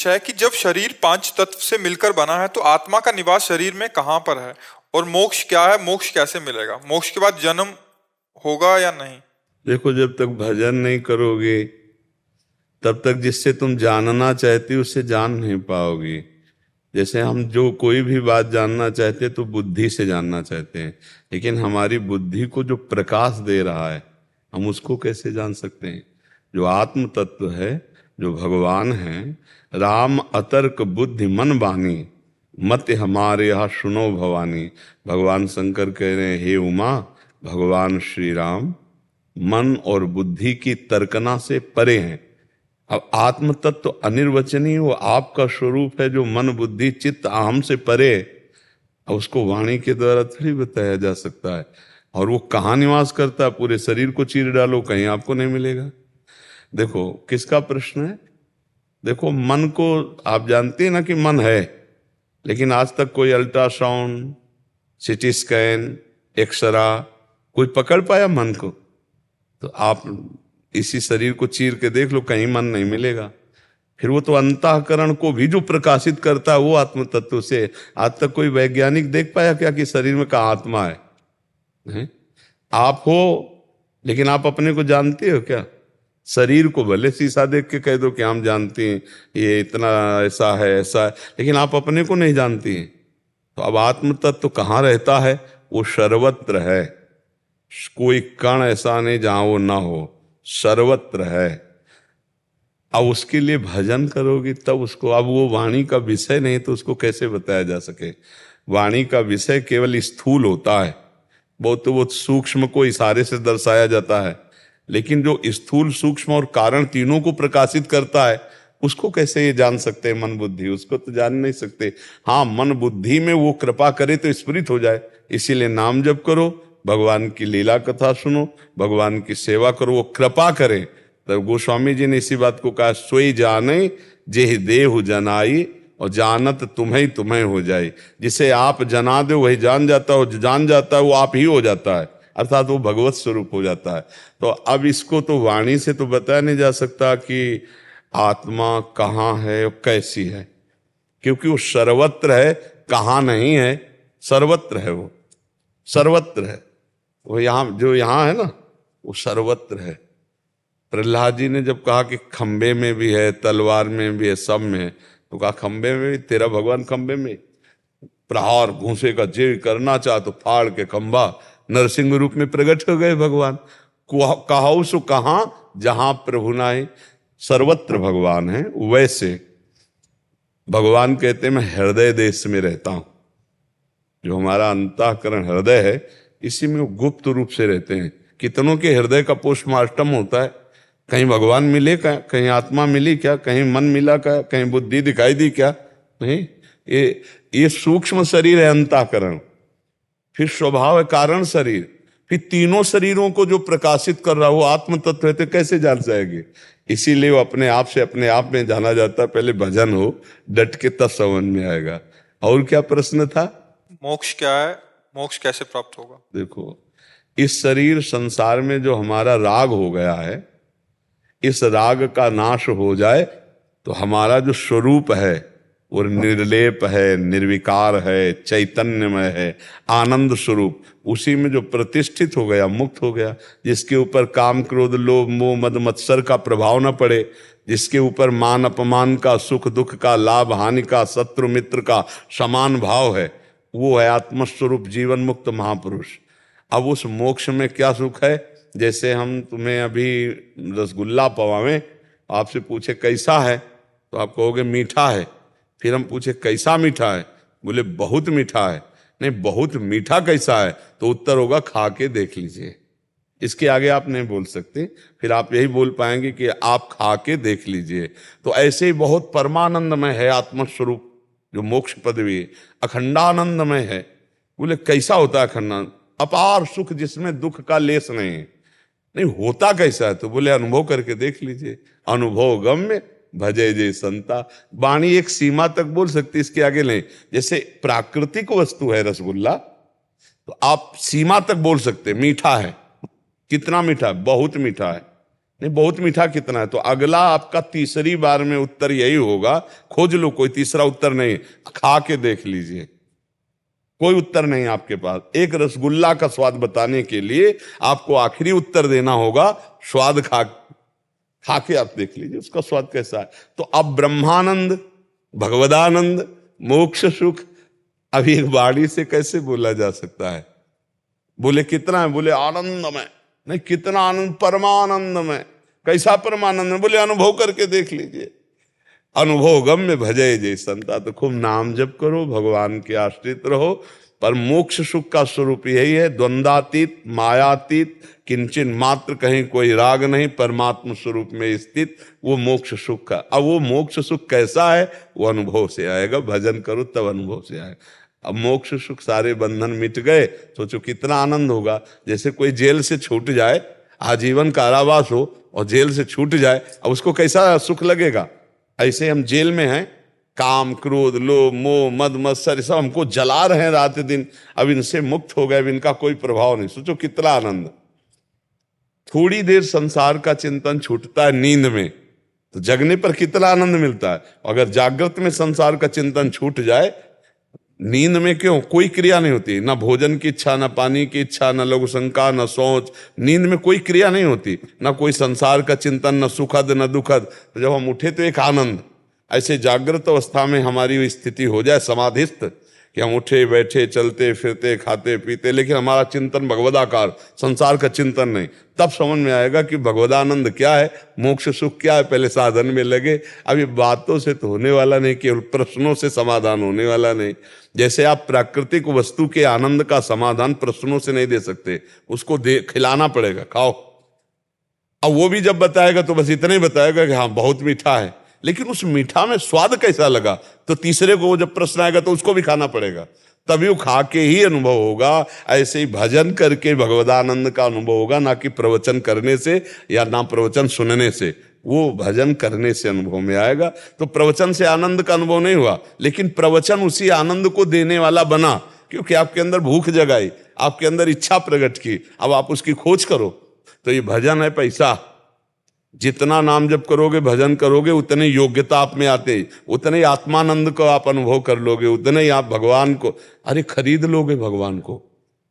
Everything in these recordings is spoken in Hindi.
विषय है कि जब शरीर पांच तत्व से मिलकर बना है तो आत्मा का निवास शरीर में कहाँ पर है, और मोक्ष क्या है, मोक्ष कैसे मिलेगा, मोक्ष के बाद जन्म होगा या नहीं। देखो, जब तक भजन नहीं करोगे तब तक जिससे तुम जानना चाहते हो उससे जान नहीं पाओगे। जैसे हम जो कोई भी बात जानना चाहते हैं तो बुद्धि से जानना चाहते हैं, लेकिन हमारी बुद्धि को जो प्रकाश दे रहा है हम उसको कैसे जान सकते हैं। जो आत्म तत्व है, जो भगवान है, राम अतर्क बुद्धि मन बानी, मत हमारे यहाँ सुनो भवानी। भगवान शंकर कह रहे हैं, हे उमा, भगवान श्री राम मन और बुद्धि की तर्कना से परे हैं। अब आत्म तत्व तो अनिर्वचनीय, वो आपका स्वरूप है जो मन बुद्धि चित्त अहम से परे है। अब उसको वाणी के द्वारा थोड़ी बताया जा सकता है। और वो कहाँ निवास करता है, पूरे शरीर को चीर डालो कहीं आपको नहीं मिलेगा। देखो किसका प्रश्न है। देखो मन को आप जानते हैं ना कि मन है, लेकिन आज तक कोई अल्ट्रासाउंड, सिटी स्कैन, एक्सरा कोई पकड़ पाया मन को। तो आप इसी शरीर को चीर के देख लो, कहीं मन नहीं मिलेगा। फिर वो तो अंतःकरण को भी जो प्रकाशित करता है वो आत्म तत्व से। आज तक कोई वैज्ञानिक देख पाया क्या कि शरीर में कहाँ आत्मा है? हैं? आप हो, लेकिन आप अपने को जानते हो क्या? शरीर को भले शीशा देख के कह दो कि हम जानते हैं ये इतना ऐसा है ऐसा है, लेकिन आप अपने को नहीं जानती हैं। तो अब आत्म तत्व कहाँ रहता है? वो सर्वत्र है। कोई कण ऐसा नहीं जहां वो ना हो, सर्वत्र है। अब उसके लिए भजन करोगे तब उसको, अब वो वाणी का विषय नहीं तो उसको कैसे बताया जा सके। वाणी का विषय केवल स्थूल होता है, बहुत सूक्ष्म को इशारे से दर्शाया जाता है, लेकिन जो स्थूल सूक्ष्म और कारण तीनों को प्रकाशित करता है उसको कैसे ये जान सकते हैं मन बुद्धि? उसको तो जान नहीं सकते। हाँ, मन बुद्धि में वो कृपा करे तो स्फुरित हो जाए। इसीलिए नाम जप करो, भगवान की लीला कथा सुनो, भगवान की सेवा करो, वो कृपा करे। तब गोस्वामी जी ने इसी बात को कहा, सोई जाने जेहि देहु जनाई, और जानत तुम्हें तुम्हें हो जाए। जिसे आप जना दो वही जान जाता है, जो जान जाता है वो आप ही हो जाता है, अर्थात वो भगवत स्वरूप हो जाता है। तो अब इसको तो वाणी से तो बताया नहीं जा सकता कि आत्मा कहाँ है और कैसी है, क्योंकि वो सर्वत्र है, कहाँ नहीं है, सर्वत्र है। वो सर्वत्र है। वो यहाँ जो यहाँ है ना वो सर्वत्र है। प्रहलाद जी ने जब कहा कि खंबे में भी है, तलवार में भी है, सब में है, तो कहा खंबे में भी तेरा भगवान खंबे में। प्रहार घूंसे का जे करना चाह तो फाड़ के खंबा, नरसिंह रूप में प्रकट हो गए भगवान। कहाऊ सो कहां जहां प्रभु नाई, सर्वत्र भगवान है। वैसे भगवान कहते हैं मैं हृदय देश में रहता हूं। जो हमारा अंतःकरण हृदय है इसी में वो गुप्त रूप से रहते हैं। कितनों के हृदय का पोस्टमार्टम होता है, कहीं भगवान मिले क्या, कहीं आत्मा मिली क्या, कहीं मन मिला क्या, कहीं बुद्धि दिखाई दी क्या? नहीं। ये सूक्ष्म शरीर है अंतःकरण, फिर स्वभाव है कारण शरीर, फिर तीनों शरीरों को जो प्रकाशित कर रहा है वो आत्म तत्व है, तो कैसे जान जाएंगे? इसीलिए वो अपने आप से अपने आप में जाना जाता है। पहले भजन हो डट के तब समझ में आएगा। और क्या प्रश्न था? मोक्ष क्या है, मोक्ष कैसे प्राप्त होगा? देखो, इस शरीर संसार में जो हमारा राग हो गया है, इस राग का नाश हो जाए तो हमारा जो स्वरूप है वो निर्लेप है, निर्विकार है, चैतन्यमय है, आनंद स्वरूप, उसी में जो प्रतिष्ठित हो गया, मुक्त हो गया, जिसके ऊपर काम क्रोध लोभ मोह मद मत्सर का प्रभाव न पड़े, जिसके ऊपर मान अपमान का, सुख दुख का, लाभ हानि का, शत्रु मित्र का समान भाव है, वो है आत्मस्वरूप जीवन मुक्त महापुरुष। अब उस मोक्ष में क्या सुख है? जैसे हम तुम्हें अभी रसगुल्ला पवावें, आपसे पूछे कैसा है तो आप कहोगे मीठा है। फिर हम पूछे कैसा मीठा है, बोले बहुत मीठा है। नहीं, बहुत मीठा कैसा है तो उत्तर होगा खा के देख लीजिए। इसके आगे आप नहीं बोल सकते, फिर आप यही बोल पाएंगे कि आप खा के देख लीजिए। तो ऐसे ही बहुत परमानंदमय है आत्मस्वरूप जो मोक्ष पदवी, अखंडानंदमय है। बोले कैसा होता है अखंडानंद? अपार सुख जिसमें दुख का लेस नहीं है। नहीं, होता कैसा है? तो बोले अनुभव करके देख लीजिए। अनुभव गम्य भजे जय संता। वाणी एक सीमा तक बोल सकती, इसके आगे नहीं। जैसे प्राकृतिक वस्तु है रसगुल्ला, तो आप सीमा तक बोल सकते मीठा है। कितना मीठा है? बहुत मीठा है। नहीं बहुत मीठा कितना है, तो अगला आपका तीसरी बार में उत्तर यही होगा, खोज लो, कोई तीसरा उत्तर नहीं, खा के देख लीजिए, कोई उत्तर नहीं आपके पास। एक रसगुल्ला का स्वाद बताने के लिए आपको आखिरी उत्तर देना होगा, स्वाद खा के आप देख लीजिए उसका स्वाद कैसा है। तो अब ब्रह्मानंद, भगवदानंद, मोक्ष सुख, अभी एक वाणी से कैसे बोला जा सकता है? बोले कितना है? बोले आनंद में। नहीं, कितना आनंद? परमानंद में। कैसा परमानंद में? बोले अनुभव करके देख लीजिए। अनुभव गम्य भजय जय संता, तो खूब नाम जप करो, भगवान के आश्रित रहो। पर मोक्ष सुख का स्वरूप यही है, द्वंद्वातीत, मायातीत, किंचन मात्र कहीं कोई राग नहीं, परमात्म स्वरूप में स्थित, वो मोक्ष सुख का। अब वो मोक्ष सुख कैसा है? वो अनुभव से आएगा, भजन करो तब अनुभव से आएगा। अब मोक्ष सुख, सारे बंधन मिट गए, सोचो कितना आनंद होगा। जैसे कोई जेल से छूट जाए, आजीवन कारावास हो और जेल से छूट जाए, अब उसको कैसा सुख लगेगा? ऐसे हम जेल में हैं, काम, क्रोध, लोभ, मोह, मद मत्सर सब हमको जला रहे हैं रात दिन, अब इनसे मुक्त हो गए, अब इनका कोई प्रभाव नहीं। सोचो कितना आनंद। थोड़ी देर संसार का चिंतन छूटता है नींद में, तो जगने पर कितना आनंद मिलता है। अगर जागृत में संसार का चिंतन छूट जाए, नींद में क्यों? कोई क्रिया नहीं होती, ना भोजन की इच्छा, ना पानी की इच्छा, ना लघु शंका, ना सोच, नींद में कोई क्रिया नहीं होती, ना कोई संसार का चिंतन, ना सुखद ना दुखद। तो जब हम उठे तो एक आनंद। ऐसे जागृत अवस्था में हमारी स्थिति हो जाए समाधिस्थ, कि हम उठे बैठे चलते फिरते खाते पीते, लेकिन हमारा चिंतन भगवदाकार, संसार का चिंतन नहीं, तब समझ में आएगा कि भगवदानंद क्या है, मोक्ष सुख क्या है। पहले साधन में लगे, अभी बातों से तो होने वाला नहीं, केवल प्रश्नों से समाधान होने वाला नहीं। जैसे आप प्राकृतिक वस्तु के आनंद का समाधान प्रश्नों से नहीं दे सकते, उसको खिलाना पड़ेगा, खाओ। अब वो भी जब बताएगा तो बस इतना ही बताएगा कि हाँ बहुत मीठा है, लेकिन उस मीठा में स्वाद कैसा लगा, तो तीसरे को जब प्रश्न आएगा तो उसको भी खाना पड़ेगा, तभी वो खा के ही अनुभव होगा। ऐसे ही भजन करके भगवदानंद का अनुभव होगा, ना कि प्रवचन करने से या ना प्रवचन सुनने से, वो भजन करने से अनुभव में आएगा। तो प्रवचन से आनंद का अनुभव नहीं हुआ, लेकिन प्रवचन उसी आनंद को देने वाला बना, क्योंकि आपके अंदर भूख जगाई, आपके अंदर इच्छा प्रकट की, अब आप उसकी खोज करो। तो ये भजन है पैसा। जितना नाम जप करोगे, भजन करोगे, उतने योग्यता आप में आते, उतने आत्मानंद को आप अनुभव कर लोगे, उतने ही आप भगवान को अरे खरीद लोगे भगवान को।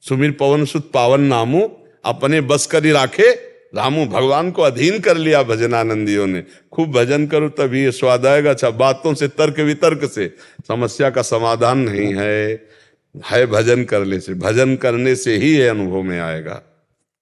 सुमिर पवन सुत पावन नामू, अपने बस करी राखे रामू। भगवान को अधीन कर लिया भजनानंदियों ने। खूब भजन करो तभी ये स्वाद आएगा। अच्छा, बातों से तर्क वितर्क से समस्या का समाधान नहीं है, भजन करने से, भजन करने से ही ये अनुभव में आएगा।